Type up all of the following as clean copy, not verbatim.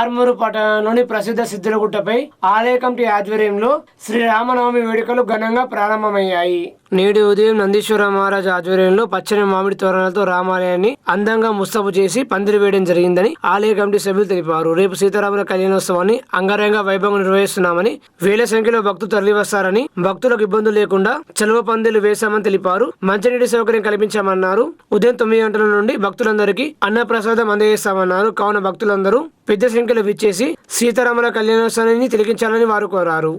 ఆర్మూరు పట్టణంలోని ప్రసిద్ధ సిద్ధులగుట్టపై ఆలయ కమిటీ ఆధ్వర్యంలో శ్రీరామనవమి వేడుకలు ఘనంగా ప్రారంభమయ్యాయి. నేడు ఉదయం నందీశ్వర మహారాజ్ ఆధ్వర్యంలో పచ్చని మామిడి తోరణాలతో రామాలయాన్ని అందంగా ముస్తాబు చేసి పందిరి వేయడం జరిగిందని ఆలయ కమిటీ సభ్యులు తెలిపారు. రేపు సీతారాముల కళ్యాణోత్సవాన్ని అంగరంగ వైభవంగా నిర్వహిస్తున్నామని, వేల సంఖ్యలో భక్తులు తరలివస్తారని, భక్తులకు ఇబ్బందులు లేకుండా చలువ పందిళ్లు వేశామని తెలిపారు. మంచినీటి సౌకర్యం కల్పించామన్నారు. ఉదయం 9 గంటల నుండి భక్తులందరికీ అన్నప్రసాదం అందజేస్తామన్నారు. కావున భక్తులందరూ పెద్ద సంఖ్యలో విచ్చేసి సీతారాముల కళ్యాణోత్సవాన్ని తిలకించాలని వారు కోరారు.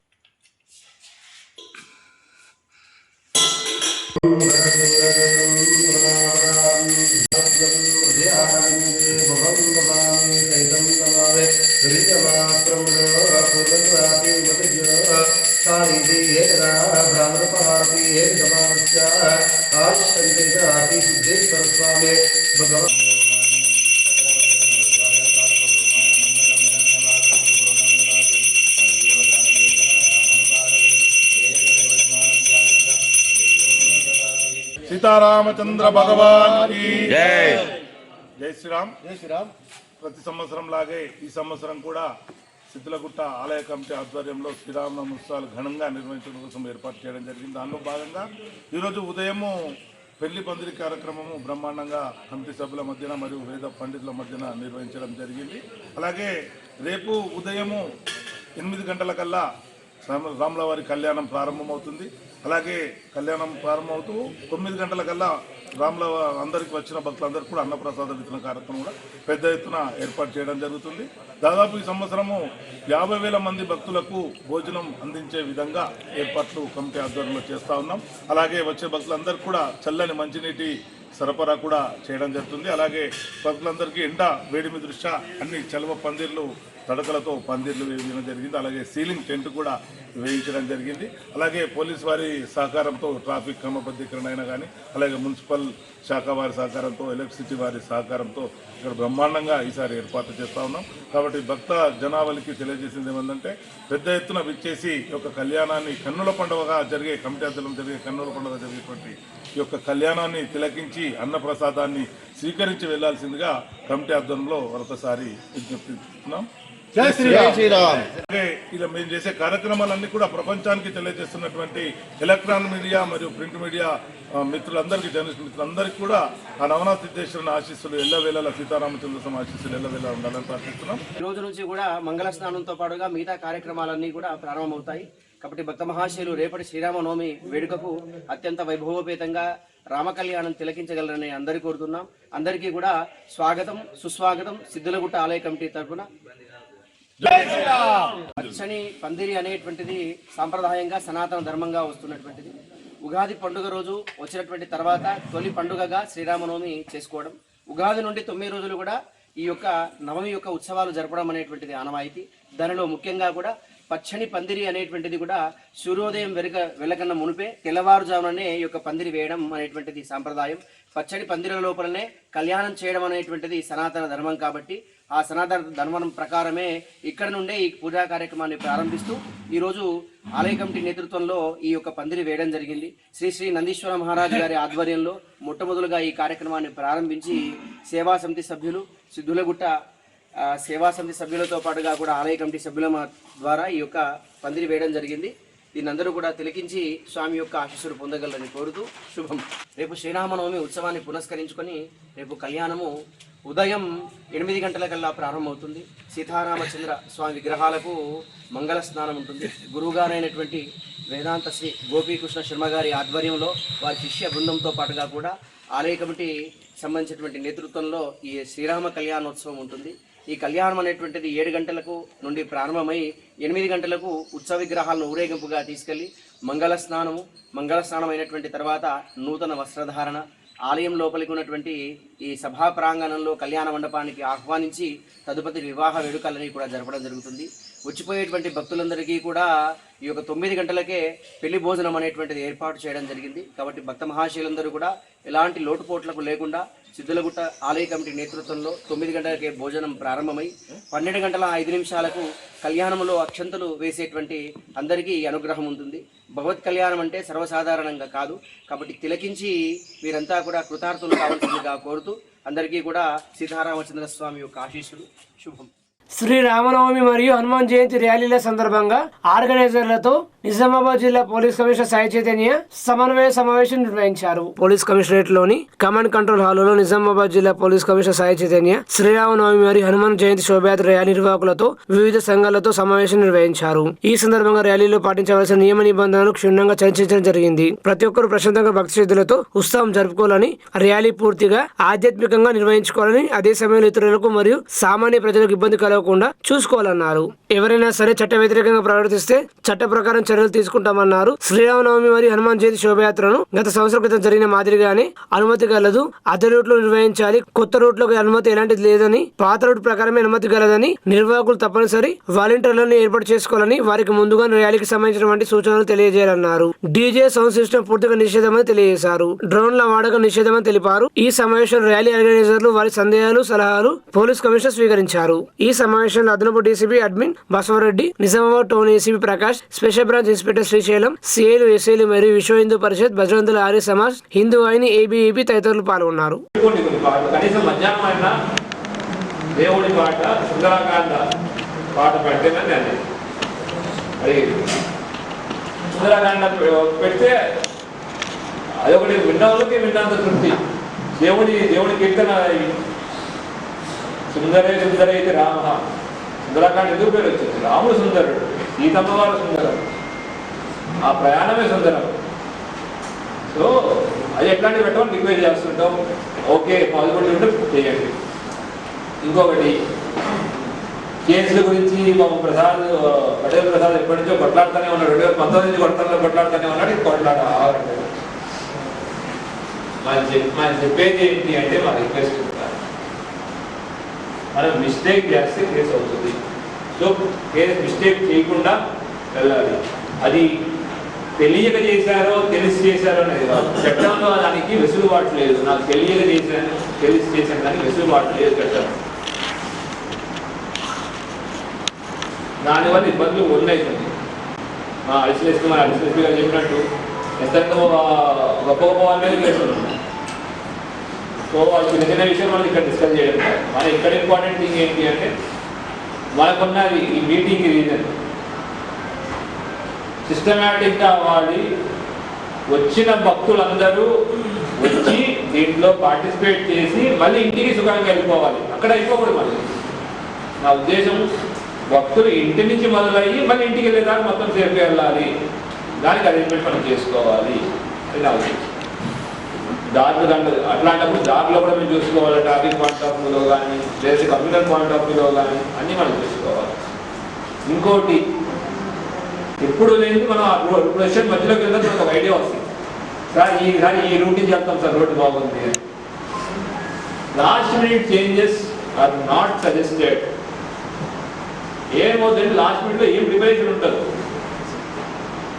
सीतारामचंद्र भगवान की जय. जय श्रीराम. जय श्रीराम. ప్రతి సంవత్సరం లాగే ఈ సంవత్సరం కూడా సిద్ధులగుట్ట ఆలయ కమిటీ ఆధ్వర్యంలో శ్రీరామనవమి ఉత్సవాలు ఘనంగా నిర్వహించడం కోసం ఏర్పాటు చేయడం జరిగింది. దానిలో భాగంగా ఈరోజు ఉదయము పెళ్లి పందిరి కార్యక్రమము బ్రహ్మాండంగా కమిటీ సభ్యుల మధ్యన మరియు వేద పండితుల మధ్యన నిర్వహించడం జరిగింది. అలాగే రేపు ఉదయము 8 గంటలకల్లా రాములవారి కళ్యాణం ప్రారంభమవుతుంది. అలాగే కళ్యాణం ప్రారంభమవుతూ 9 గంటలకల్లా రాముల అందరికి వచ్చిన భక్తులందరికీ కూడా అన్నప్రసాద వితరణ కార్యక్రమం కూడా పెద్ద ఎత్తున ఏర్పాటు చేయడం జరుగుతుంది. దాదాపు ఈ సంవత్సరము 50,000 మంది భక్తులకు భోజనం అందించే విధంగా ఏర్పాట్లు కమిటీ ఆధ్వర్యంలో చేస్తూ ఉన్నాం. అలాగే వచ్చే భక్తులందరికీ కూడా చల్లని మంచినీటి సరఫరా కూడా చేయడం జరుగుతుంది. అలాగే భక్తులందరికీ ఎండ వేడిమి దృష్ట్యా అన్ని చలువ పందిర్లు తడకలతో పందిర్లు వేయడం జరిగింది. అలాగే సీలింగ్ టెంట్ కూడా వేయించడం జరిగింది. అలాగే పోలీస్ వారి సహకారంతో ట్రాఫిక్ క్రమబద్ధీకరణ అయినా కానీ, అలాగే మున్సిపల్ శాఖ వారి సహకారంతో, ఎలక్ట్రిసిటీ వారి సహకారంతో ఇక్కడ బ్రహ్మాండంగా ఈసారి ఏర్పాట్లు చేస్తూ ఉన్నాం. కాబట్టి భక్త జనావళికి తెలియజేసింది ఏమందంటే పెద్ద ఎత్తున విచ్చేసి ఈ యొక్క కళ్యాణాన్ని కన్నుల పండుగగా జరిగే కమిటీ ఆధ్వర్యంలో జరిగే కన్నుల పండుగ జరిగేటువంటి ఈ యొక్క కళ్యాణాన్ని తిలకించి అన్నప్రసాదాన్ని స్వీకరించి వెళ్లాల్సిందిగా కమిటీ ఆధ్వర్యంలో మరొకసారి విజ్ఞప్తిస్తున్నాం. జై శ్రీరామ్. ఇలా మేము చేసే కార్యక్రమాలన్నీ కూడా ప్రపంచానికి తెలియజేస్తున్నటువంటి ఎలక్ట్రానిక్ మీడియా మరియు ప్రింట్ మీడియా మిత్రులందరికీ, జర్నలిస్ట్ మిత్రులందరికీ కూడా ఆ నవనాథ సిద్ధేశ్వరుని ఆశీస్సులు ఎల్లవేళలా, సీతారామచంద్ర స్వామి ఆశీస్సులు ఎల్లవేళలా ఉండాలని ప్రార్థిస్తున్నాం. ఈ రోజు నుంచి కూడా మంగళ స్నానంతో పాటుగా మిగతా కార్యక్రమాలన్నీ కూడా ప్రారంభమవుతాయి. కాబట్టి భక్త మహాశయులు రేపటి శ్రీరామనవమి వేడుకకు అత్యంత వైభవోపేతంగా రామ కళ్యాణం తిలకించగలరని అందరికీ కోరుతున్నాం. అందరికీ కూడా స్వాగతం, సుస్వాగతం. సిద్ధులగుట్ట ఆలయ కమిటీ తరఫున పచ్చని పందిరి అనేటువంటిది సాంప్రదాయంగా సనాతన ధర్మంగా వస్తున్నటువంటిది. ఉగాది పండుగ రోజు వచ్చినటువంటి తర్వాత తొలి పండుగగా శ్రీరామనవమి చేసుకోవడం, ఉగాది నుండి 9 రోజులు కూడా ఈ యొక్క నవమి యొక్క ఉత్సవాలు జరపడం అనేటువంటిది ఆనవాయితీ. దానిలో ముఖ్యంగా కూడా పచ్చని పందిరి అనేటువంటిది కూడా సూర్యోదయం వెలకన్న మునిపే తెల్లవారుజాముననే ఈ యొక్క పందిరి వేయడం అనేటువంటిది సాంప్రదాయం. పచ్చని పందిరి లోపలనే కళ్యాణం చేయడం అనేటువంటిది సనాతన ధర్మం. కాబట్టి ఆ సనాతన ధర్మం ప్రకారమే ఇక్కడ నుండే ఈ పూజా కార్యక్రమాన్ని ప్రారంభిస్తూ ఈరోజు ఆలయ కమిటీ నేతృత్వంలో ఈ యొక్క పందిరి వేయడం జరిగింది. శ్రీ శ్రీ నందీశ్వర మహారాజు గారి ఆధ్వర్యంలో మొట్టమొదలుగా ఈ కార్యక్రమాన్ని ప్రారంభించి సేవా సమితి సభ్యులు, సిద్ధులగుట్ట సేవా సమితి సభ్యులతో పాటుగా కూడా ఆలయ కమిటీ సభ్యుల ద్వారా ఈ యొక్క పందిరి వేయడం జరిగింది. దీన్ని అందరూ కూడా తిలకించి స్వామి యొక్క ఆశీస్సులు పొందగలరని కోరుతూ శుభం. రేపు శ్రీరామనవమి ఉత్సవాన్ని పురస్కరించుకొని రేపు కళ్యాణము ఉదయం 8 గంటలకల్లా ప్రారంభమవుతుంది. సీతారామచంద్ర స్వామి విగ్రహాలకు మంగళ స్నానం ఉంటుంది. గురువుగారైనటువంటి వేదాంత శ్రీ గోపీకృష్ణ శర్మ గారి ఆధ్వర్యంలో వారి శిష్య బృందంతో పాటుగా కూడా ఆలయ కమిటీ సంబంధించినటువంటి నేతృత్వంలో ఈ శ్రీరామ కళ్యాణోత్సవం ఉంటుంది. ఈ కళ్యాణం అనేటువంటిది 7 గంటలకు నుండి ప్రారంభమై 8 గంటలకు ఉత్సవ విగ్రహాలను ఊరేగింపుగా తీసుకెళ్లి మంగళ స్నానం అయినటువంటి తర్వాత నూతన వస్త్రధారణ, ఆలయం లోపలికి ఉన్నటువంటి ఈ సభా ప్రాంగణంలో కళ్యాణ మండపానికి ఆహ్వానించి తదుపరి వివాహ వేడుకలని కూడా జరపడం జరుగుతుంది. వచ్చిపోయేటువంటి భక్తులందరికీ కూడా ఈ యొక్క 9 గంటలకే పెళ్లి భోజనం అనేటువంటిది ఏర్పాటు చేయడం జరిగింది. కాబట్టి భక్త మహాశయులందరూ కూడా ఎలాంటి లోటుపోట్లకు లేకుండా సిద్ధులగుట్ట ఆలయ కమిటీ నేతృత్వంలో 9 గంటలకే భోజనం ప్రారంభమై 12 గంటల 5 నిమిషాలకు కళ్యాణంలో అక్షంతలు వేసేటువంటి అందరికీ అనుగ్రహం ఉంటుంది. భగవత్ కళ్యాణం అంటే సర్వసాధారణంగా కాదు. కాబట్టి తిలకించి వీరంతా కూడా కృతార్థులు కావాల్సిందిగా కోరుతూ అందరికీ కూడా సీతారామచంద్ర స్వామి యొక్క ఆశీస్సులు. శుభం. శ్రీ రామనవమి మరియు హనుమాన్ జయంతి ర్యాలీల సందర్భంగా ఆర్గనైజర్లతో నిజామాబాద్ జిల్లా పోలీస్ కమిషనర్ సాయి చైతన్య సమన్వయ సమావేశం నిర్వహించారు. పోలీస్ కమిషనరేట్ లోని కమాండ్ కంట్రోల్ హాల్లో నిజామాబాద్ జిల్లా పోలీస్ కమిషనర్ సాయి చైతన్య శ్రీరామనవమి మరియు హనుమాన్ జయంతి శోభయాత్ర ర్యాలీ నిర్వాహకులతో వివిధ సంఘాలతో సమావేశం నిర్వహించారు. ఈ సందర్భంగా ర్యాలీలో పాటించవలసిన నియమ నిబంధనలు క్షుణ్ణంగా చర్చించడం జరిగింది. ప్రతి ఒక్కరూ ప్రశాంతంగా భక్తి శ్రద్ధలతో ఉత్సవం జరుపుకోవాలని, ర్యాలీ పూర్తిగా ఆధ్యాత్మికంగా నిర్వహించుకోవాలని, అదే సమయంలో ఇతరులకు మరియు సామాన్య ప్రజలకు ఇబ్బంది కలగకుండా చూసుకోవాలన్నారు. ఎవరైనా సరే చట్ట వ్యతిరేకంగా ప్రవర్తిస్తే చట్ట ప్రకారం చర్యలు తీసుకుంటామన్నారు. శ్రీరామనవమి మరియు హనుమాన్ జయంతి శోభయాత్రను గత సంవత్సరం క్రితం జరిగిన మాదిరిగానే అనుమతి గలదు. అదే రూట్ లో నిర్వహించాలి. కొత్త రూట్ లో అనుమతి ఎలాంటిది లేదని, పాత రూట్ ప్రకారమే అనుమతి గలదని, నిర్వాహకులు తప్పనిసరి వాలంటీర్లను ఏర్పాటు చేసుకోవాలని, వారికి ముందుగా ర్యాలీకి సంబంధించిన వంటి సూచనలు తెలియజేయాలన్నారు. డీజే సౌండ్ సిస్టమ్ పూర్తిగా నిషేధమని తెలియజేశారు. డ్రోన్ల వాడకం నిషేధమని తెలిపారు. ఈ సమావేశంలో ర్యాలీ ఆర్గనైజర్లు వారి సందేహాలు, సలహాలు పోలీస్ కమిషనర్ స్వీకరించారు. ఈ సమావేశంలో అదనపు DCP admin Basavareddy, Nizamabad town ACP Prakash, special branch inspector Srisailam, సిఐలు, ఎస్ఐలు మరియు విశ్వ హిందూ పరిషత్, బజరంతుల ఆర్య సమాజ్, హిందూ వాహిని, ఏబీఈపీ తదితరులు పాల్గొన్నారు. దేవుడి పాట, సుందరకాండ పాట పెట్టేనని అది సుందరకాండ పెడితే అదొకటి విన్నోళ్ళకి విన్నంత తృప్తి. దేవుడి కీర్తన సుందరైతే రామ. సుందరకాండ ఎందుకు పేరు వచ్చింది? రాముడు సుందరుడు, సీతమ్మ వారు సుందరం, ఆ ప్రయాణమే సుందరం. సో అది ఎట్లాంటివి పెట్టమని రిక్వెస్ట్ చేస్తుంటాం. ఓకే, పాల్గొంటే ఉంటే చేయండి. ఇంకొకటి కేసుల గురించి పటేల్ ప్రసాద్ ఎప్పటి నుంచో కొట్లాడుతూనే ఉన్నాడు. 2019 నుంచి కొట్లాడుతూనే ఉన్నాడు. ఇది కొట్లాట మనం చెప్పేది ఏంటి అంటే, మా రిక్వెస్ట్ మనం మిస్టేక్ చేస్తే కేసు అవుతుంది. సో కేసు మిస్టేక్ చేయకుండా వెళ్ళాలి. అది తెలియక చేశారో తెలిసి చేశారో అనేది కాదు. చట్టంలో దానికి వెసులుబాటు లేదు. నాకు తెలియక చేశాను, తెలిసి చేశాను, దానికి వెసులుబాటు లేదు చట్టం. దానివల్ల ఇబ్బందులు ఉన్నాయి. మా అడిసిలేసి గారు చెప్పినట్టు ఎంత గొప్ప గొప్ప వాళ్ళ మీద కేసులు ఉన్నాయి. సో వాళ్ళు చిన్న చిన్న విషయం మనం ఇక్కడ డిస్కస్ చేయడం కాదు. మన ఇక్కడ ఇంపార్టెంట్ థింగ్ ఏంటి అంటే, మనకున్న ఈ మీటింగ్ రీజన్ సిస్టమేటిక్గా అవ్వాలి. వచ్చిన భక్తులందరూ వచ్చి దీంట్లో పార్టిసిపేట్ చేసి మళ్ళీ ఇంటికి సుఖంగా వెళ్ళిపోవాలి. అక్కడ అయిపోకూడదు. మళ్ళీ నా ఉద్దేశం, భక్తులు ఇంటి నుంచి మొదలయ్యి మళ్ళీ ఇంటికి వెళ్ళేదాకా మొత్తం సేఫ్గా వెళ్ళాలి. దానికి అరేంజ్మెంట్ మనం చేసుకోవాలి అని నా ఉద్దేశం. అట్లాంటప్పుడు దారిలో కూడా మేము చూసుకోవాలి. ట్రాఫిక్ పాయింట్ ఆఫ్ వ్యూలో కానీ, లేదా కంప్యూటర్ పాయింట్ ఆఫ్ వ్యూలో కానీ అన్నీ మనం చూసుకోవాలి. ఇంకోటి, ఎప్పుడు లేని మనం ఆ ప్రొసెషన్ మధ్యలోకి వెళ్తే మనకు ఒక ఐడియా వస్తుంది. సార్ ఈసారి ఈ రూట్ నుంచి వెళ్తాం సార్, రోడ్డు బాగుంది. Last minute changes are not suggested. ఏమవుతుందంటే లాస్ట్ మినిట్లో ఏం ప్రిపరేషన్ ఉంటుంది.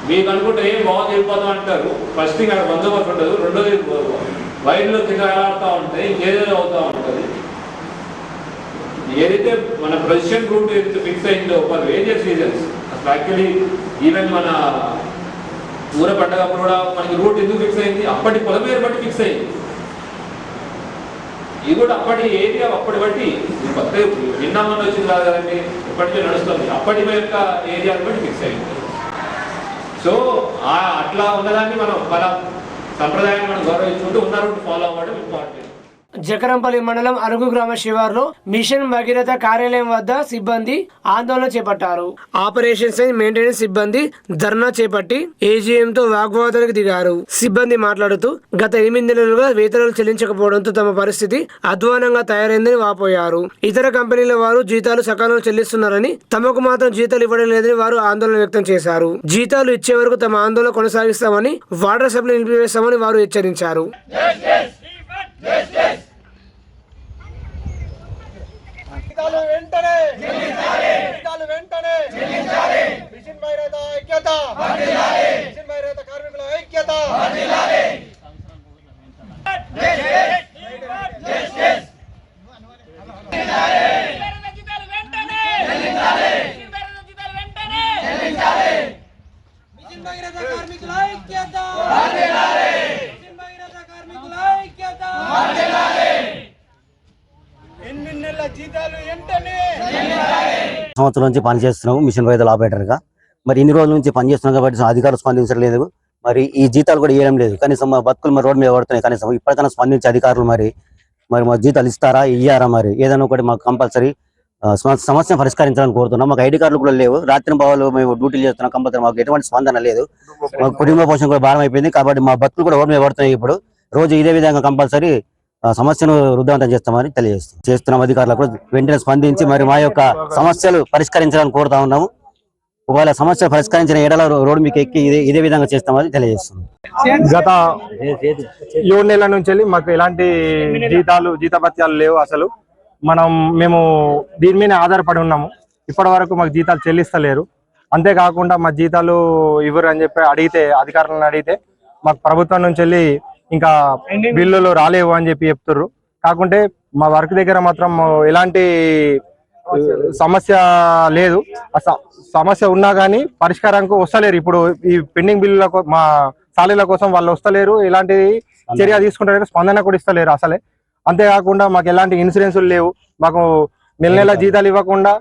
మీకు అనుకుంటే ఏం బాగుంది వెళ్ళిపోతాం అంటారు. ఫస్ట్ థింగ్ అక్కడ బందోబస్తు ఉండదు. రెండోది వైర్లో తిరగాడుతూ ఉంటాయి, ఇంకేదో అవుతూ ఉంటుంది. ఏదైతే మన ప్రొసెషన్ రూట్ ఏదైతే ఫిక్స్ అయిందో ఫర్ వేరియస్ రీజన్స్, అసలు యాక్చువల్లీ ఈవెన్ మన ఊర పండగప్పుడు కూడా మనకి రూట్ ఎందుకు ఫిక్స్ అయింది? అప్పటి పొలమేరు బట్టి ఫిక్స్ అయింది. ఇది కూడా అప్పటి ఏరియా అప్పటి బట్టి కొత్త విన్నామని వచ్చింది కాదు కదండి, ఎప్పటికీ నడుస్తుంది. అప్పటి యొక్క ఏరియాని బట్టి ఫిక్స్ అయింది. సో అట్లా ఉన్నదాన్ని మనం మన సంప్రదాయాన్ని మనం గౌరవించుకుంటూ ఉన్న రూట్ ఫాలో అవ్వడం ఇంపార్టెంట్. జకరంపల్లి మండలం అరుగు గ్రామ శివార్లో మిషన్ భగీరథ కార్యాలయం వద్ద సిబ్బంది ఆందోళన చేపట్టారు. ఆపరేషన్స్ అండ్ మెయింటెనెన్స్ సిబ్బంది ధర్నా చేపట్టి ఏజీఎం తో వాగ్వాదానికి దిగారు. సిబ్బంది మాట్లాడుతూ గత 8 నెలలుగా వేతనాలు చెల్లించకపోవడంతో తమ పరిస్థితి అధ్వానంగా తయారైందని వాపోయారు. ఇతర కంపెనీల వారు జీతాలు సకాలంలో చెల్లిస్తున్నారని, తమకు మాత్రం జీతాలు ఇవ్వడం లేదని వారు ఆందోళన వ్యక్తం చేశారు. జీతాలు ఇచ్చే వరకు తమ ఆందోళన కొనసాగిస్తామని, వాటర్ సప్లై నిలిపివేస్తామని వారు హెచ్చరించారు. మిషన్ భగీరథ ఐక్యత, మిషన్ భగీరథ కార్మికుల ఐక్యత. జీతాలు వెంటనే సంవత్సరం నుంచి పనిచేస్తున్నాము మిషన్ రైతుల ఆపరేటర్గా. మరి ఇన్ని రోజుల నుంచి పనిచేస్తున్నాం కాబట్టి అధికారులు స్పందించలేదు. మరి ఈ జీతాలు కూడా ఇవ్వడం లేదు. కనీసం మా బతుకులు మరి రోడ్డు మీద పడుతున్నాయి. కనీసం ఇప్పటికైనా స్పందించే అధికారులు మరి మా జీతాలు ఇస్తారా, ఇయ్యారా, మరి ఏదైనా ఒకటి మాకు కంపల్సరీ సమస్య పరిష్కరించాలని కోరుతున్నాం. మాకు ఐడి కార్డులు కూడా లేవు. రాత్రి భావాలు మేము డ్యూటీలు చేస్తున్నాం. కంపల్సరీ మాకు ఎటువంటి స్పందన లేదు. మాకు కుటుంబ పోషణ కూడా భారం అయిపోయింది కాబట్టి మా బతుకులు కూడా రోడ్డు మీద పడుతున్నాయి. ఇప్పుడు రోజు ఇదే విధంగా కంపల్సరీ సమస్యను రుద్దాంతం చేస్తామని చేస్తున్నాం. అధికారులు కూడా వెంటనే స్పందించి మరి మా యొక్క సమస్యలు పరిష్కరించాలని కోరుతా ఉన్నాము. ఒకవేళ సమస్య పరిష్కరించిన ఏడల రోడ్డు మీకు ఎక్కి ఇదే విధంగా చేస్తామని తెలియజేస్తున్నాం. గత 7 నెలల నుంచి వెళ్ళి మాకు ఎలాంటి జీతభత్యాలు లేవు. అసలు మేము దీని మీద ఆధారపడి ఉన్నాము. ఇప్పటి వరకు మాకు జీతాలు చెల్లిస్తలేరు. అంతేకాకుండా మా జీతాలు ఇవ్వరు అని చెప్పి అధికారులను అడిగితే మాకు ప్రభుత్వం నుంచి వెళ్ళి ఇంకా బిల్లులు రాలేవు అని చెప్పి చెప్తుర్రు. కాకుంటే మా వర్క్ దగ్గర మాత్రం ఎలాంటి సమస్య లేదు. సమస్య ఉన్నా కానీ పరిష్కారానికి వస్తలేరు. ఇప్పుడు ఈ పెండింగ్ బిల్లుల మా సాలీల కోసం వాళ్ళు వస్తలేరు. ఎలాంటి చర్య తీసుకుంటారు, స్పందన కూడా ఇస్తలేరు అసలే. అంతేకాకుండా మాకు ఎలాంటి ఇన్సూరెన్సులు లేవు. మాకు నెల జీతాలు ఇవ్వకుండా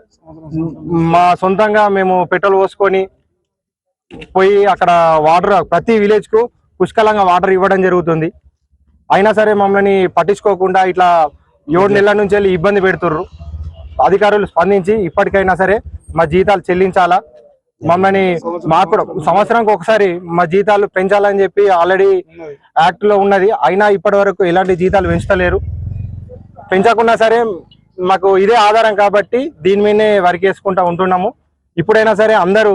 మా సొంతంగా మేము పెట్రోల్ పోసుకొని పోయి అక్కడ వాటర్ ప్రతి విలేజ్ కు పుష్కలంగా వాటర్ ఇవ్వడం జరుగుతుంది. అయినా సరే మమ్మల్ని పట్టించుకోకుండా ఇట్లా 7 నెలల నుంచి వెళ్ళి ఇబ్బంది పెడుతుర్రు. అధికారులు స్పందించి ఇప్పటికైనా సరే మా జీతాలు చెల్లించాలా, మాకు సంవత్సరానికి ఒకసారి మా జీతాలు పెంచాలని చెప్పి ఆల్రెడీ యాక్ట్ లో ఉన్నది. అయినా ఇప్పటి వరకు ఎలాంటి జీతాలు పెంచుతలేరు. పెంచకున్నా సరే మాకు ఇదే ఆధారం కాబట్టి దీని మీదనే వర్క్ చేసుకుంటా ఉంటున్నాము. ఇప్పుడైనా సరే అందరూ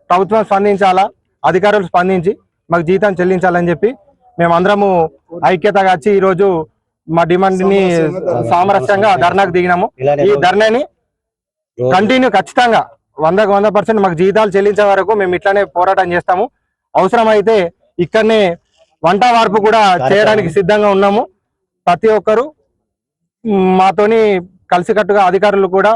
ప్రభుత్వం స్పందించాలా, అధికారులు స్పందించి మాకు జీతం చెల్లించాలని చెప్పి మేమందరము ఐక్యతగా వచ్చి ఈరోజు మా డిమాండ్ ని సామరస్యంగా ధర్నాకు దిగినాము. ఈ ధర్నాని కంటిన్యూ ఖచ్చితంగా 100% మాకు జీతాలు చెల్లించే వరకు మేము ఇట్లానే పోరాటం చేస్తాము. అవసరమైతే ఇక్కడనే వంట వార్పు కూడా చేయడానికి సిద్ధంగా ఉన్నాము. ప్రతి ఒక్కరు మాతోని కలిసికట్టుగా అధికారులు కూడా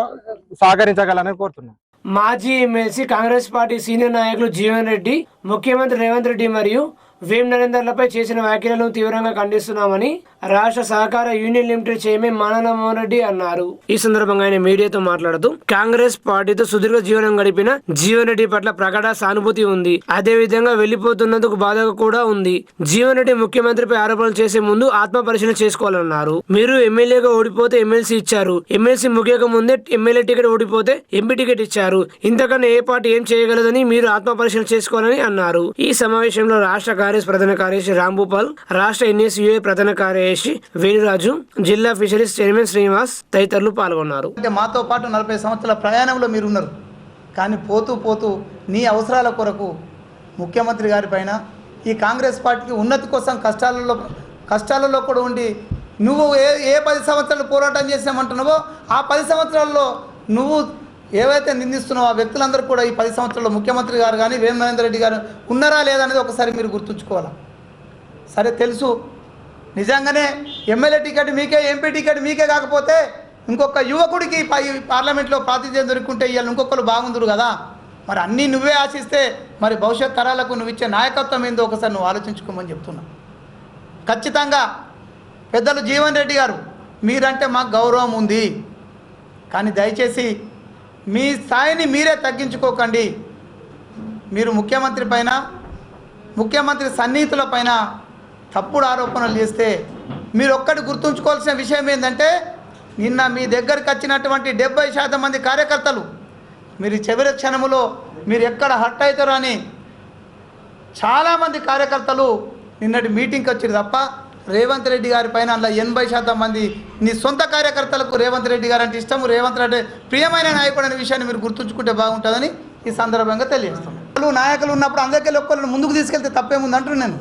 సహకరించగలని కోరుతున్నాం. మాజీ ఎమ్మెల్సీ కాంగ్రెస్ పార్టీ సీనియర్ నాయకులు జీవన్ రెడ్డి ముఖ్యమంత్రి రేవంత్ రెడ్డి మరియు వేం నరేందర్లపై చేసిన వ్యాఖ్యలను తీవ్రంగా ఖండిస్తున్నామని రాష్ట్ర సహకార యూనియన్ లిమిటెడ్ చైర్మన్ మానన మోహన్ రెడ్డి అన్నారు. ఈ సందర్భంగా ఆయన మీడియాతో మాట్లాడుతూ కాంగ్రెస్ పార్టీతో సుదీర్ఘ జీవనం గడిపిన జీవన్ రెడ్డి పట్ల ప్రగాఢ సానుభూతి ఉంది. అదే విధంగా వెళ్లిపోతున్నందుకు బాధగా కూడా ఉంది. జీవన్ రెడ్డి ముఖ్యమంత్రిపై ఆరోపణలు చేసే ముందు ఆత్మ పరిశీలన చేసుకోవాలన్నారు. మీరు ఎమ్మెల్యేగా ఓడిపోతే ఎమ్మెల్సీ ఇచ్చారు. ఎమ్మెల్సీ ముగియక ముందే ఎమ్మెల్యే టికెట్ ఓడిపోతే ఎంపీ టికెట్ ఇచ్చారు. ఇంతకన్నా ఏ పార్టీ ఏం చేయగలదని మీరు ఆత్మ పరిశీలన చేసుకోవాలని అన్నారు. ఈ సమావేశంలో రాష్ట్ర ప్రధాన కార్యదర్శి రాంభూపాల్, రాష్ట్ర ఎన్ఎస్యుఏ ప్రధాన కార్యదర్శి వేణురాజు, జిల్లా ఫిషరీస్ చైర్మన్ శ్రీనివాస్ తదితరులు పాల్గొన్నారు. మాతో పాటు 40 సంవత్సరాల ప్రయాణంలో మీరు ఉన్నారు. కానీ పోతూ నీ అవసరాల కొరకు ముఖ్యమంత్రి గారి పైన ఈ కాంగ్రెస్ పార్టీకి ఉన్నతి కోసం కష్టాలలో కూడా ఉండి నువ్వు ఏ 10 సంవత్సరాలు పోరాటం చేసినామంటున్నావో ఆ 10 సంవత్సరాల్లో నువ్వు ఏవైతే నిందిస్తున్నావో ఆ వ్యక్తులందరూ కూడా ఈ 10 సంవత్సరాల్లో ముఖ్యమంత్రి గారు కానీ వేం నరేందర్ రెడ్డి గారు ఉన్నారా లేదనేది ఒకసారి మీరు గుర్తుంచుకోవాలి. సరే తెలుసు, నిజంగానే ఎమ్మెల్యే టికెట్ మీకే, ఎంపీ టికెట్ మీకే కాకపోతే ఇంకొక యువకుడికి పార్లమెంట్లో ప్రాతినిధ్యం దొరుకుంటే ఇవాళ ఇంకొకరు బాగుందరు కదా. మరి అన్నీ నువ్వే ఆశిస్తే మరి భవిష్యత్ తరాలకు నువ్వు ఇచ్చే నాయకత్వం ఏందో ఒకసారి నువ్వు ఆలోచించుకోమని చెప్తున్నా. ఖచ్చితంగా పెద్దలు జీవన్ రెడ్డి గారు మీరంటే మాకు గౌరవం ఉంది. కానీ దయచేసి మీ స్థాయిని మీరే తగ్గించుకోకండి. మీరు ముఖ్యమంత్రి పైన, ముఖ్యమంత్రి సన్నిహితుల పైన తప్పుడు ఆరోపణలు చేస్తే మీరు ఒక్కటి గుర్తుంచుకోవాల్సిన విషయం ఏంటంటే నిన్న మీ దగ్గరికి వచ్చినటువంటి 70% మంది కార్యకర్తలు మీరు చివరి క్షణములో మీరు ఎక్కడ హర్ట్ అవుతారో అని చాలామంది కార్యకర్తలు నిన్నటి మీటింగ్కి వచ్చారు తప్ప రేవంత్ రెడ్డి గారి పైన అలా 80% మంది నీ సొంత కార్యకర్తలకు రేవంత్ రెడ్డి గారు అంటే ఇష్టము, రేవంత్ రెడ్డి ప్రియమైన నాయకుడు అనే విషయాన్ని మీరు గుర్తుంచుకుంటే బాగుంటుందని ఈ సందర్భంగా తెలియజేస్తాను. నాయకులు ఉన్నప్పుడు అందరికీ ఒక్కరిని ముందుకు తీసుకెళ్తే తప్పేముంది అంటున్నాను నేను.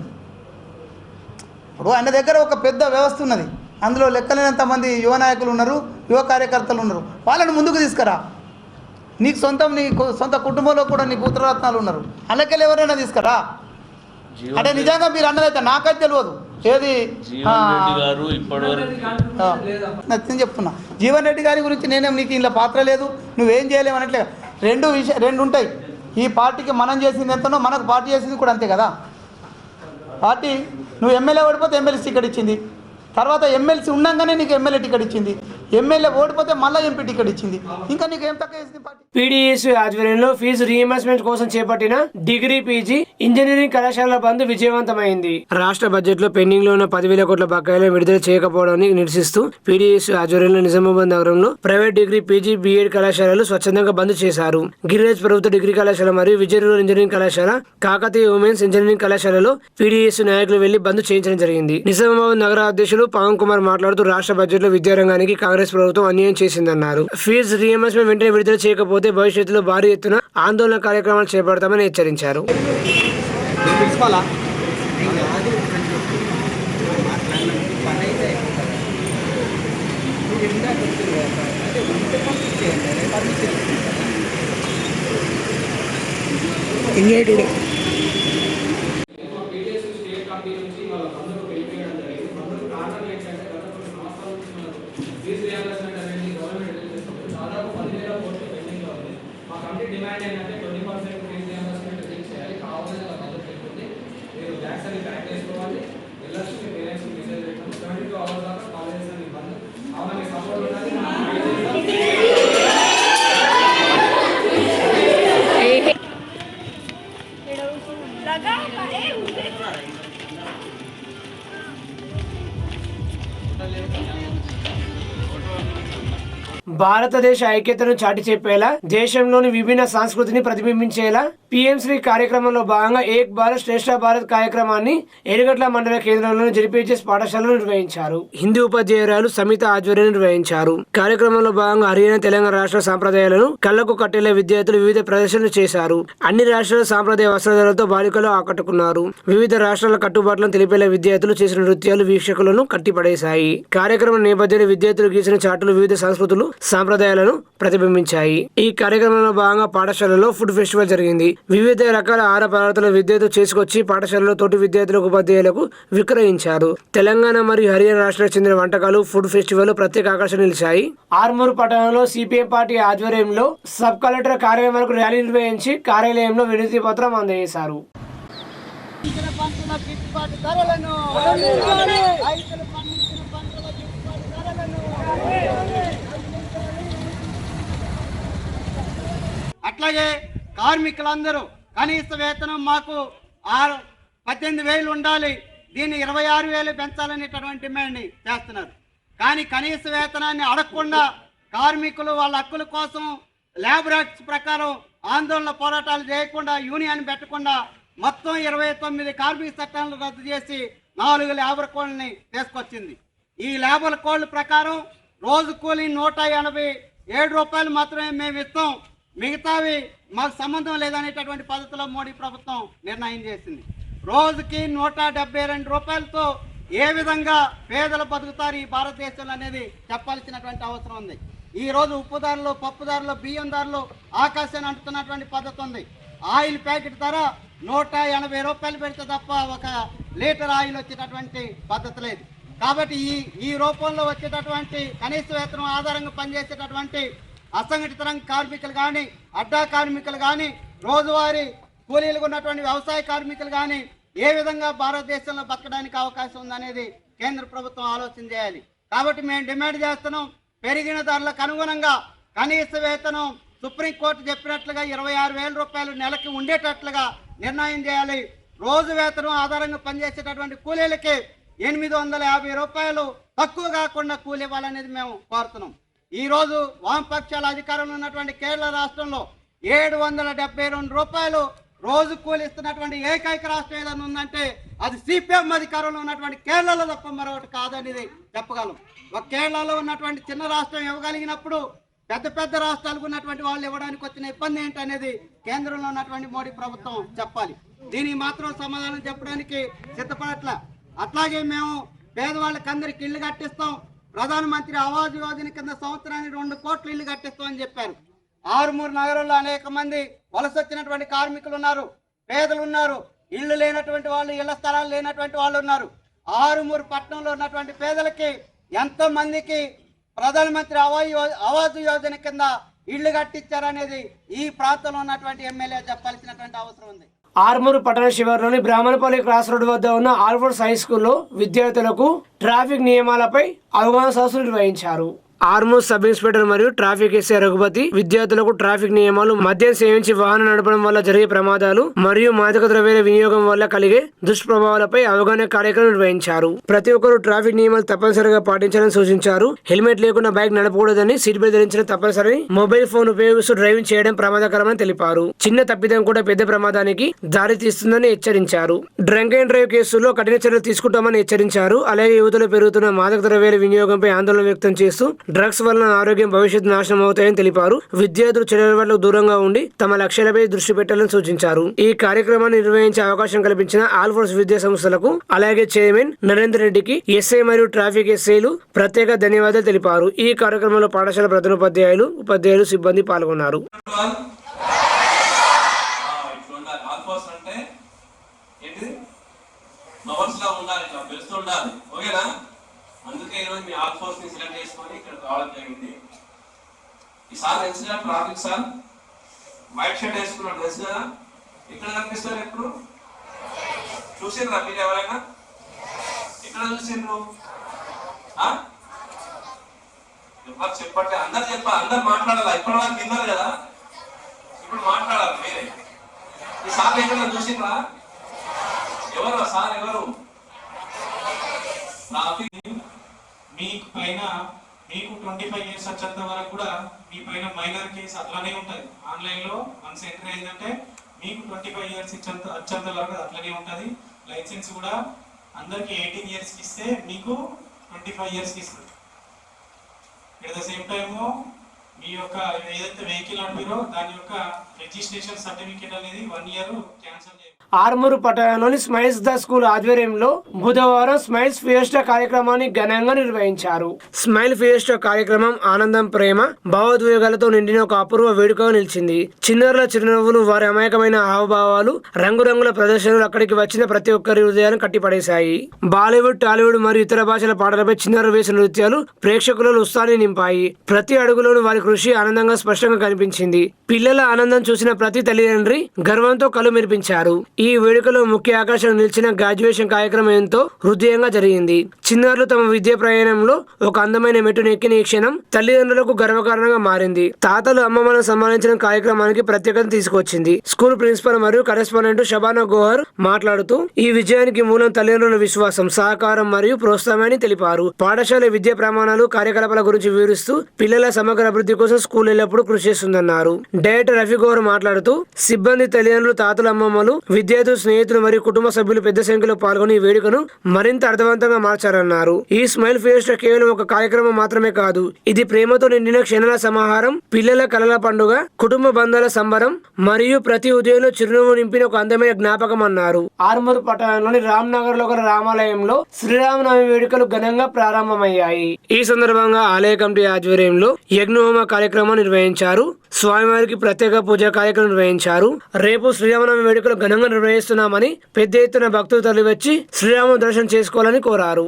ఇప్పుడు ఆయన దగ్గర ఒక పెద్ద వ్యవస్థ ఉన్నది. అందులో లెక్కలేనంత మంది యువ నాయకులు ఉన్నారు, యువ కార్యకర్తలు ఉన్నారు. వాళ్ళని ముందుకు తీసుకురా. నీ సొంత కుటుంబంలో కూడా నీ పుత్రరత్నాలు ఉన్నారు. అందుకెళ్ళి ఎవరైనా తీసుకురా. అంటే నిజంగా మీరు అన్నదైతే నాకైతే తెలియదు ఏది నేను చెప్తున్నా. జీవన్ రెడ్డి గారి గురించి నేనేం నీకు ఇంట్లో పాత్ర లేదు, నువ్వేం చేయలేవు అనట్లే. రెండు ఉంటాయి. ఈ పార్టీకి మనం చేసింది ఎంతనో మనకు పార్టీ చేసింది కూడా అంతే కదా. పార్టీ నువ్వు ఎమ్మెల్యే ఓడిపోతే ఎమ్మెల్సీ టికెట్ ఇచ్చింది, తర్వాత ఎమ్మెల్సీ ఉండగానే నీకు ఎమ్మెల్యే టికెట్ ఇచ్చింది. ఎమ్మెల్యే ఓడిపోతే మళ్ళీ ఎంపీ టికెట్ ఇచ్చింది. ఇంకా నీకు ఏం తక్కువ చేసింది పార్టీ? పీడీఎస్ ఆధ్వర్యంలో ఫీజు రీఎంబర్స్మెంట్ కోసం చేపట్టిన డిగ్రీ, పీజీ, ఇంజనీరింగ్ కళాశాలల బంద్ విజయవంతమైంది. రాష్ట్ర బడ్జెట్ లో పెండింగ్ లో ఉన్న 10,000 కోట్ల బకాయిలను విడుదల చేయకపోవడాన్ని నిరసిస్తూ పీడీఎస్ ఆధ్వర్యంలో నిజామాబాద్ నగరంలో ప్రైవేట్ డిగ్రీ, పీజీ, బీఎడ్ కళాశాలలు స్వచ్ఛందంగా బంద్ చేశారు. గిరిరాజ్ ప్రభుత్వ డిగ్రీ కళాశాల మరియు విజయ రూరల్ ఇంజనీరింగ్ కళాశాల, కాకతీయ ఉమెన్స్ ఇంజనీరింగ్ కళాశాలలో పీడీఎస్ నాయకులు వెళ్లి బంద్ చేయించడం జరిగింది. నిజామాబాద్ నగర అధ్యక్షులు పవన్ కుమార్ మాట్లాడుతూ రాష్ట్ర బడ్జెట్ లో విద్యారంగానికి కాంగ్రెస్ ప్రభుత్వం అన్యాయం చేసిందన్నారు. ఫీజు రీఎంబర్స్మెంట్ వెంటనే విడుదల చేయకపోతే భవిష్యత్తులో భారీ ఎత్తున ఆందోళన కార్యక్రమాలు చేపడతామని హెచ్చరించారు. డిమాండ్ ఏంటంటే 20% ఫీజు రియంబర్స్మెంట్ చేయాలి. కావాలని బడ్జెట్ పెట్టుకుంది, మీరు బ్యాగ్స్ అన్ని ప్యాక్ చేసుకోవాలి, వెళ్ళొచ్చు, మీ పేరెంట్స్కి మెసేజ్ పెట్టాము. 72 hours దాకా కాలేజెస్ అని ఇబ్బంది అవునా, మీకు సపోర్ట్ ఉన్నది. భారతదేశ ఐక్యతను చాటి చెప్పేలా, దేశంలోని విభిన్న సంస్కృతిని ప్రతిబింబించేలా పీఎంశ్రీ కార్యక్రమంలో భాగంగా ఏక్ భారత్ శ్రేష్ఠ భారత్ కార్యక్రమాన్ని ఎరుగట్ల మండల కేంద్రంలోని జెడ్పీహెచ్ఎస్ పాఠశాలలో నిర్వహించారు. హిందీ ఉపాధ్యాయురాలు సమిత ఆధ్వర్యంలో నిర్వహించారు. కార్యక్రమంలో భాగంగా హర్యానా, తెలంగాణ రాష్ట్ర సాంప్రదాయాలను కళ్లకు కట్టేలా విద్యార్థులు వివిధ ప్రదర్శనలు చేశారు. అన్ని రాష్ట్రాల సాంప్రదాయ వస్త్రధారణతో బాలికలు ఆకట్టుకున్నారు. వివిధ రాష్ట్రాల కట్టుబాట్లను తెలిపేలా విద్యార్థులు చేసిన నృత్యాలు వీక్షకులను కట్టిపడేశాయి. కార్యక్రమం నేపథ్యంలో విద్యార్థులు గీసిన చార్టులు వివిధ సంస్కృతులు, సాంప్రదాయాలను ప్రతిబింబించాయి. ఈ కార్యక్రమంలో భాగంగా పాఠశాలలో ఫుడ్ ఫెస్టివల్ జరిగింది. వివిధ రకాల ఆహార పదార్థాల విద్యార్థులు చేసుకొచ్చి పాఠశాలలో తోటి విద్యార్థులకు, ఉపాధ్యాయులకు విక్రయించారు. తెలంగాణ మరియు హర్యానా రాష్ట్రాలకు చెందిన వంటకాలు ఫుడ్ ఫెస్టివల్ ప్రత్యేక ఆకర్షణ నిలిచాయి. ఆర్మూరు పట్టణంలో సిపిఎం పార్టీ ఆధ్వర్యంలో సబ్ కలెక్టర్ కార్యాలయం వరకు ర్యాలీ నిర్వహించి కార్యాలయంలో వినతి పత్రం అందజేశారు. అట్లాగే కార్మికులందరూ కనీస వేతనం మాకు 18,000 ఉండాలి, దీన్ని 26,000 పెంచాలనేటటువంటి డిమాండ్ని చేస్తున్నారు. కానీ కనీస వేతనాన్ని అడగకుండా కార్మికులు వాళ్ళ హక్కుల కోసం లేబర్ యాక్ట్స్ ప్రకారం ఆందోళన పోరాటాలు చేయకుండా, యూనియన్ పెట్టకుండా మొత్తం 29 కార్మిక చట్టాలను రద్దు చేసి 4 లేబర్ కోడ్ని తీసుకొచ్చింది. ఈ లేబర్ కోడ్ల ప్రకారం రోజు కూలీ 187 రూపాయలు మాత్రమే మేము ఇస్తాం, మిగతావి మాకు సంబంధం లేదనేటటువంటి పద్ధతిలో మోడీ ప్రభుత్వం నిర్ణయం చేసింది. రోజుకి 172 రూపాయలతో ఏ విధంగా పేదలు బతుకుతారు ఈ భారతదేశంలో అనేది చెప్పాల్సినటువంటి అవసరం ఉంది. ఈ రోజు ఉప్పు ధరలు, పప్పు ధరలు, బియ్యం ధరలు ఆకాశాన్ని అంటున్నటువంటి పద్ధతి ఉంది. ఆయిల్ ప్యాకెట్ ధర 180 రూపాయలు పెడితే తప్ప 1 లీటర్ ఆయిల్ వచ్చేటటువంటి పద్ధతి లేదు. కాబట్టి ఈ రూపంలో వచ్చేటటువంటి కనీస వేతనం ఆధారంగా పనిచేసేటటువంటి అసంఘటిత రంగ కార్మికులు కానీ, అడ్డా కార్మికులు కానీ, రోజువారీ కూలీలుగా ఉన్నటువంటి వ్యవసాయ కార్మికులు కానీ ఏ విధంగా భారతదేశంలో బతకడానికి అవకాశం ఉందనేది కేంద్ర ప్రభుత్వం ఆలోచన చేయాలి. కాబట్టి మేము డిమాండ్ చేస్తున్నాం, పెరిగిన ధరలకు అనుగుణంగా కనీస వేతనం సుప్రీంకోర్టు చెప్పినట్లుగా 26,000 రూపాయలు నెలకి ఉండేటట్లుగా నిర్ణయం చేయాలి. రోజు వేతనం ఆధారంగా పనిచేసేటటువంటి కూలీలకి 850 రూపాయలు తక్కువ కాకుండా కూలి ఇవ్వాలనేది మేము కోరుతున్నాం. ఈరోజు వామపక్షాల అధికారంలో ఉన్నటువంటి కేరళ రాష్ట్రంలో 772 రూపాయలు రోజు కూలిస్తున్నటువంటి ఏకైక రాష్ట్రం ఏదైనా ఉందంటే అది సిపిఎం అధికారంలో ఉన్నటువంటి కేరళలో తప్ప మరొకటి కాదనేది చెప్పగలం. ఒక కేరళలో ఉన్నటువంటి చిన్న రాష్ట్రం ఇవ్వగలిగినప్పుడు పెద్ద రాష్ట్రాలకు ఉన్నటువంటి వాళ్ళు ఇవ్వడానికి వచ్చిన ఇబ్బంది ఏంటనేది కేంద్రంలో ఉన్నటువంటి మోడీ ప్రభుత్వం చెప్పాలి. దీనికి మాత్రం సమాధానం చెప్పడానికి సిద్ధపడట్ల. అట్లాగే మేము పేదవాళ్ళకి అందరికి ఇల్లు కట్టిస్తాం, ప్రధానమంత్రి ఆవాస్ యోజన కింద సంవత్సరానికి 2 కోట్ల ఇల్లు కట్టిస్తామని చెప్పారు. ఆరుమూరు నగరంలో అనేక మంది వలస వచ్చినటువంటి కార్మికులు ఉన్నారు, పేదలు ఉన్నారు, ఇళ్ళు లేనటువంటి వాళ్ళు, ఇళ్ల స్థలాలు లేనటువంటి వాళ్ళు ఉన్నారు. ఆరుమూరు పట్టణంలో ఉన్నటువంటి పేదలకి ఎంతో మందికి ప్రధానమంత్రి ఆవాస్ యోజన కింద ఇళ్లు కట్టించారనేది ఈ ప్రాంతంలో ఉన్నటువంటి ఎమ్మెల్యే చెప్పాల్సినటువంటి అవసరం ఉంది. ఆర్మూరు పట్టణ శివారులోని బ్రాహ్మణపల్లి క్రాస్ రోడ్డు వద్ద ఉన్న ఆల్ఫోర్డ్స్ హై స్కూల్లో విద్యార్థులకు ట్రాఫిక్ నియమాలపై అవగాహన సదస్సు నిర్వహించారు. ఆర్మూర్ సబ్ ఇన్స్పెక్టర్ మరియు ట్రాఫిక్ ఎస్ఐ రఘుపతి విద్యార్థులకు ట్రాఫిక్ నియమాలు, మద్యం సేవించి వాహనం నడపడం వల్ల జరిగే ప్రమాదాలు మరియు మాదక ద్రవ్యాల వినియోగం వల్ల కలిగే దుష్ప్రభావాలపై అవగాహన కార్యక్రమం నిర్వహించారు. ప్రతి ఒక్కరూ ట్రాఫిక్ నియమాలు తప్పనిసరిగా పాటించాలని సూచించారు. హెల్మెట్ లేకుండా బైక్ నడపకూడదని, సీట్ బెల్ట్ ధరించడం తప్పనిసరి, మొబైల్ ఫోన్ ఉపయోగిస్తూ డ్రైవింగ్ చేయడం ప్రమాదకరమని తెలిపారు. చిన్న తప్పిదం కూడా పెద్ద ప్రమాదానికి దారి తీస్తుందని హెచ్చరించారు. డ్రంక్ అండ్ డ్రైవ్ కేసుల్లో కఠిన చర్యలు తీసుకుంటామని హెచ్చరించారు. అలాగే యువతలో పెరుగుతున్న మాదక ద్రవ్యాల వినియోగంపై ఆందోళన వ్యక్తం చేస్తూ డ్రగ్స్ వలన ఆరోగ్యం, భవిష్యత్తు నాశనం అవుతాయని తెలిపారు. విద్యార్థులు చెడు అలవాట్లకు దూరంగా ఉండి తమ లక్ష్యాలపై దృష్టి పెట్టాలని సూచించారు. ఈ కార్యక్రమాన్ని నిర్వహించే అవకాశం కల్పించిన ఆల్ ఫోర్స్ విద్యా సంస్థలకు, అలాగే చైర్మన్ నరేందర్ రెడ్డికి ఎస్ఐ మరియు ట్రాఫిక్ ఎస్ఐలు ప్రత్యేక ధన్యవాదాలు తెలిపారు. ఈ కార్యక్రమంలో పాఠశాల ప్రధానోపాధ్యాయులు, ఉపాధ్యాయులు, సిబ్బంది పాల్గొన్నారు. అందుకే ఈరోజు మీ ఆల్ ఫోర్స్ ని సెలెక్ట్ చేసుకొని ఇక్కడ రావడం జరిగింది. ఈసారి తెలిసిన ట్రాఫిక్ సార్ వైట్ షర్ట్ వేసుకున్నాడు, తెలుసు కదా. ఎక్కడ కనిపిస్తారు? ఎప్పుడు చూసిండ్రా మీరు? ఎవరైనా ఎక్కడ చూసిండ్రు? ఎవరు చెప్పండి, అందరు చెప్పాలి, అందరు మాట్లాడాలి. ఇప్పుడు వాళ్ళు తిన్నారు కదా, ఇప్పుడు మాట్లాడాలి మీరే. ఈసారి ఎక్కడ చూసిండ్రా? ఎవరు సార్? ఎవరు? ట్రాఫిక్ మీకు పైన మీకు 25 years వచ్చేంత వరకు కూడా మీ పైన మైనర్ కేసు అట్లానే ఉంటుంది. ఆన్లైన్లో వన్స్ ఎంటర్ అయిందంటే మీకు 25 years వచ్చేంత వరకు అట్లనే ఉంటుంది. లైసెన్స్ కూడా అందరికి 18 years ఇస్తే మీకు 25 years ఇస్తుంది. ఎట్ ద సేమ్ టైము మీ యొక్క ఏదైతే వెహికల్ నడిపిరో దాని యొక్క రిజిస్ట్రేషన్ సర్టిఫికేట్ అనేది 1 year క్యాన్సిల్ చేయాలి. ఆర్మూరు పట్టణంలోని స్మైల్స్ ద స్కూల్ ఆధ్వర్యంలో బుధవారం స్మైల్స్ ఫియస్టా కార్యక్రమాన్ని ఘనంగా నిర్వహించారు. స్మైల్ ఫియస్టా కార్యక్రమం ఆనందం, ప్రేమ, భావోద్వేగాలతో నిండిన ఒక అపూర్వ వేడుకగా నిలిచింది. చిన్నారుల చిరునవ్వులు, వారి అమాయకమైన హావభావాలు, రంగురంగుల ప్రదర్శనలు అక్కడికి వచ్చిన ప్రతి ఒక్కరి హృదయాలను కట్టిపడేశాయి. బాలీవుడ్, టాలీవుడ్ మరియు ఇతర భాషల పాటలపై చిన్నారులు వేసిన నృత్యాలు ప్రేక్షకులలో ఉత్సాహాన్ని నింపాయి. ప్రతి అడుగులోనూ వారి కృషి ఆనందంగా స్పష్టంగా కనిపించింది. పిల్లల ఆనందం చూసిన ప్రతి తల్లిదండ్రి గర్వంతో కళ్ళు మెరిపించారు. ఈ వేడుకలో ముఖ్య ఆకర్షణ నిలిచిన గ్రాడ్యుయేషన్ కార్యక్రమం ఎంతో హృదయంగా జరిగింది. చిన్నారులు తమ విద్యా ప్రయాణంలో ఒక అందమైన మెట్టును ఎక్కిన ఈ క్షణం తల్లిదండ్రులకు గర్వకారణంగా మారింది. తాతలు, అమ్మమ్మలను సన్మానించిన కార్యక్రమానికి ప్రత్యేకత తీసుకొచ్చింది. స్కూల్ ప్రిన్సిపల్ మరియు కరెస్పాండెంట్ షబానా గోహర్ మాట్లాడుతూ ఈ విజయానికి మూలం తల్లిదండ్రుల విశ్వాసం, సహకారం మరియు ప్రోత్సాహమని తెలిపారు. పాఠశాల విద్యా ప్రమాణాలు, కార్యకలాపాల గురించి వివరిస్తూ పిల్లల సమగ్ర అభివృద్ధి కోసం స్కూల్ ఎల్లప్పుడూ కృషి చేస్తుందన్నారు. డైరెక్టర్ రఫీ గోహర్ మాట్లాడుతూ సిబ్బంది, తల్లిదండ్రులు, తాతలు, అమ్మమ్మలు, విద్యార్థులు, స్నేహితులు మరియు కుటుంబ సభ్యులు పెద్ద సంఖ్యలో పాల్గొని ఈ వేడుకను మరింత అర్థవంతంగా మార్చారన్నారు. ఈ స్మైల్ ఫియస్టా కేవలం ఒక కార్యక్రమం మాత్రమే కాదు, ఇది ప్రేమతో నిండిన క్షణాల సమాహారం, పిల్లల కలల పండుగ, కుటుంబ బంధాల సంబరం మరియు ప్రతి ఉదయంలో చిరునవ్వు నింపిన ఒక అందమైన జ్ఞాపకం అన్నారు. ఆర్మూరు పట్టణంలోని రామ్నగర్ లో గల రామాలయంలో శ్రీరామనవమి వేడుకలు ఘనంగా ప్రారంభమయ్యాయి. ఈ సందర్భంగా ఆలయ కమిటీ ఆధ్వర్యంలో యజ్ఞహోమ కార్యక్రమం నిర్వహించారు. స్వామివారికి ప్రత్యేక పూజా కార్యక్రమం నిర్వహించారు. రేపు శ్రీరామనవమి వేడుకలు ఘనంగా నిర్వహిస్తున్నామని పెద్ద ఎత్తున భక్తులు తరలివచ్చి శ్రీరాముని దర్శనం చేసుకోవాలని కోరారు.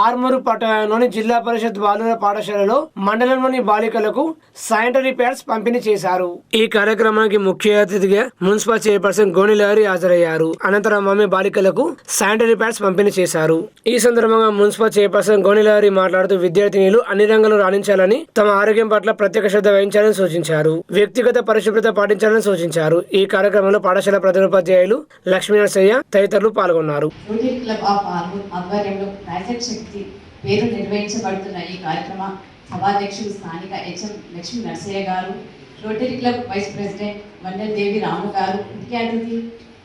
ఆర్మూరు పట్టణంలోని జిల్లా పరిషత్ బాలుర పాఠశాలలో మండలంలోని బాలికలకు శానిటరీ ప్యాడ్స్ పంపిణీ చేశారు. ఈ కార్యక్రమానికి ముఖ్య అతిథిగా మున్సిపల్ చైర్పర్సన్ గోనిలారి హాజరయ్యారు. అనంతరం ఆమె బాలికలకు శానిటరీ ప్యాడ్స్ పంపిణీ చేశారు. ఈ సందర్భంగా మున్సిపల్ చైర్పర్సన్ గోనిలారి మాట్లాడుతూ విద్యార్థినులు అన్ని రంగాల్లో రాణించాలని, తమ ఆరోగ్యం పట్ల ప్రత్యేక శ్రద్ధ వహించాలని సూచించారు. వ్యక్తిగత పరిశుభ్రత పాటించాలని సూచించారు. ఈ కార్యక్రమంలో పాఠశాల ప్రధానోపాధ్యాయులు లక్ష్మీ నరసయ్య తదితరులు పాల్గొన్నారు. పేరు నిర్వహించబడుతున్న ఈ కార్యక్రమ సభాధ్యక్షులు స్థానిక హెచ్ఎం లక్ష్మీ నరసయ్య గారు, రోటరీ క్లబ్ వైస్ ప్రెసిడెంట్ వన్నెల్ దేవి రాము గారు, ముఖ్య అతిథి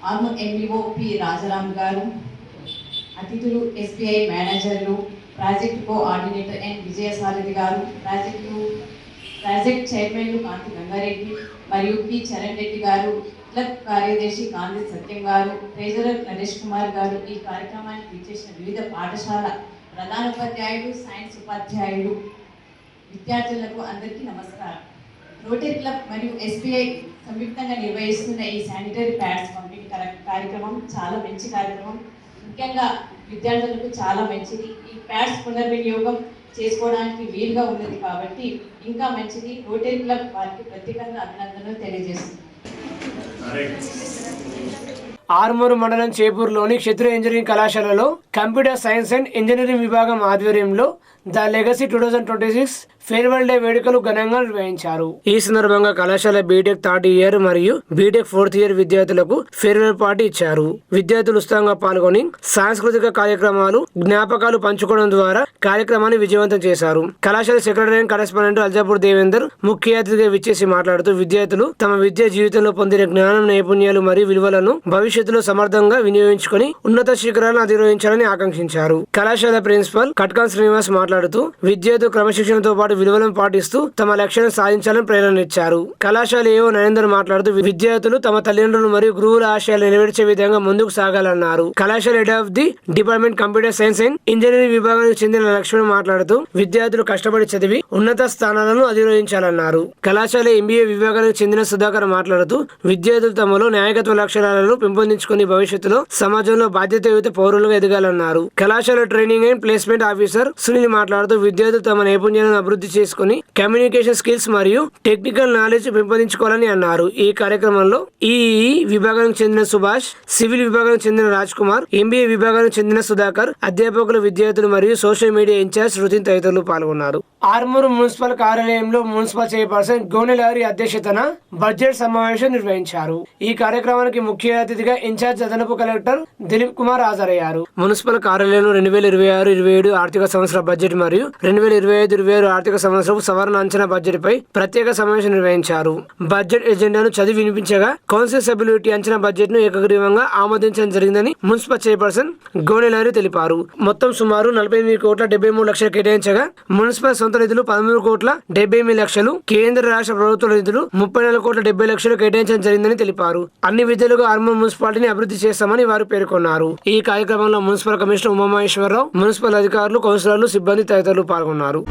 ఆర్మూర్ ఎంఈఓ పి రాజారాం గారు, అతిథులు ఎస్బీఐ మేనేజర్లు, ప్రాజెక్టు కోఆర్డినేటర్ ఎన్ విజయసారథి గారు, ప్రాజెక్టు ప్రాజెక్ట్ చైర్మన్లు కాంతి గంగారెడ్డి మరియు పి చరణ్ రెడ్డి గారు, క్లబ్ కార్యదర్శి కాంతి సత్యం గారు, ట్రెజరర్ నరేష్ కుమార్ గారు, ఈ కార్యక్రమానికి ఇచ్చేసిన వివిధ పాఠశాల ప్రధానోపాధ్యాయులు, సైన్స్ ఉపాధ్యాయులు, విద్యార్థులకు అందరికీ నమస్కారం. రోటరీ క్లబ్ మరియు ఎస్బీఐ సంయుక్తంగా నిర్వహిస్తున్న ఈ శానిటరీ ప్యాడ్స్ పంపిణీ కార్యక్రమం చాలా మంచి కార్యక్రమం. ముఖ్యంగా విద్యార్థులకు చాలా మంచిది. ఈ ప్యాడ్స్ పునర్వినియోగం చేసుకోవడానికి వీలుగా ఉన్నది కాబట్టి ఇంకా మంచిది. రోటరీ క్లబ్ వారికి ప్రత్యేకంగా అభినందనలు తెలియజేస్తుంది. ఆర్మూరు మండలం చేపూరులోని క్షత్రియ ఇంజనీరింగ్ కళాశాలలో కంప్యూటర్ సైన్స్ అండ్ ఇంజనీరింగ్ విభాగం ఆధ్వర్యంలో ద లెగసీ 2026 ఫేర్వెల్ డే వేడుకలు ఘనంగా నిర్వహించారు. ఈ సందర్భంగా కళాశాల బీటెక్ థర్డ్ ఇయర్ మరియు బీటెక్ ఫోర్త్ ఇయర్ విద్యార్థులకు ఫేర్వెల్ పార్టీ ఇచ్చారు. విద్యార్థులు ఉత్సాహంగా పాల్గొని సాంస్కృతిక కార్యక్రమాలు, జ్ఞాపకాలు పంచుకోవడం ద్వారా కార్యక్రమాన్ని విజయవంతం చేశారు. కళాశాల secretary and correspondent Aljapur Devender ముఖ్య అతిథిగా విచ్చేసి మాట్లాడుతూ విద్యార్థులు తమ విద్యా జీవితంలో పొందిన జ్ఞానం, నైపుణ్యాలు మరియు విలువలను భవిష్యత్తులో సమర్థంగా వినియోగించుకొని ఉన్నత శిఖరాలను అధిరోహించాలని ఆకాంక్షించారు. కళాశాల ప్రిన్సిపల్ కట్కాన్ శ్రీనివాస్ మాట్లాడుతూ విద్యార్థులు క్రమశిక్షణతో పాటు విలువలను పాటిస్తూ తమ లక్ష్యాలను సాధించాలని ప్రేరణనిచ్చారు. కళాశాల ఏవో నరేందర్ మాట్లాడుతూ విద్యార్థులు తమ తల్లిదండ్రులు మరియు గురువుల ఆశయాలు నెరవేర్చే విధంగా ముందుకు సాగాలన్నారు. కళాశాల head of the department computer science and engineering విభాగానికి చెందిన లక్ష్మణ్ మాట్లాడుతూ విద్యార్థులు కష్టపడి చదివి ఉన్నత స్థానాలను అధిరోహించాలన్నారు. కళాశాల ఎంబీఏ విభాగానికి చెందిన సుధాకర్ మాట్లాడుతూ విద్యార్థులు తమలో నాయకత్వ లక్షణాలను పెంపొందించుకుని భవిష్యత్తులో సమాజంలో బాధ్యతాయుత పౌరులుగా ఎదగాలన్నారు. కళాశాల training and placement officer Sunil మాట్లాడుతూ విద్యార్థులు తమ నైపుణ్యాలను అభివృద్ధి చేసుకుని కమ్యూనికేషన్ స్కిల్స్ మరియు టెక్నికల్ నాలెడ్జ్ పెంపొందించుకోవాలని అన్నారు. ఈ కార్యక్రమంలో ఈఈ విభాగానికి చెందిన సుభాష్, సివిల్ విభాగానికి చెందిన రాజ్ కుమార్, ఎంబీఏ విభాగానికి చెందిన సుధాకర్, అధ్యాపకులు, విద్యార్థులు మరియు సోషల్ మీడియా ఇన్ఛార్జ్ రుతిన్ తదితరులు పాల్గొన్నారు. ఆర్మూరు మున్సిపల్ కార్యాలయంలో మున్సిపల్ చైర్పర్సన్ గోనెలారి అధ్యక్షతన బడ్జెట్ సమావేశం నిర్వహించారు. ఈ కార్యక్రమానికి ముఖ్య అతిథిగా ఇన్ఛార్జ్ అదనపు కలెక్టర్ దిలీప్ కుమార్ హాజరయ్యారు. మున్సిపల్ కార్యాలయంలో 2026-27 ఆర్థిక సంవత్సర బడ్జెట్ మరియు 2025-26 ఆర్థిక సంవత్సరం సవరణ అంచనా బడ్జెట్ పై ప్రత్యేక సమావేశం నిర్వహించారు. బడ్జెట్ ఎజెండాను చదివి వినిపించగా కౌన్సిల్ సభ్యులు అంచనా బడ్జెట్ ను ఏకగ్రీవంగా ఆమోదించడం జరిగిందని మున్సిపల్ చైర్పర్సన్ గోనెలారి తెలిపారు. మొత్తం సుమారు 48,73,00,000 కేటాయించగా మున్సిపల్ సొంత నిధులు 13,78,00,000, కేంద్ర రాష్ట్ర ప్రభుత్వ నిధులు 34,70,00,000 కేటాయించడం జరిగిందని తెలిపారు. అన్ని విధులుగా ఆర్మూర్ మున్సిపాలిటీని అభివృద్ధి చేస్తామని వారు పేర్కొన్నారు. ఈ కార్యక్రమంలో మున్సిపల్ కమిషనర్ ఉమామహేశ్వరరావు, మున్సిపల్ అధికారులు, కౌన్సిలర్లు, సిబ్బంది తదితరులు పాల్గొన్నారు.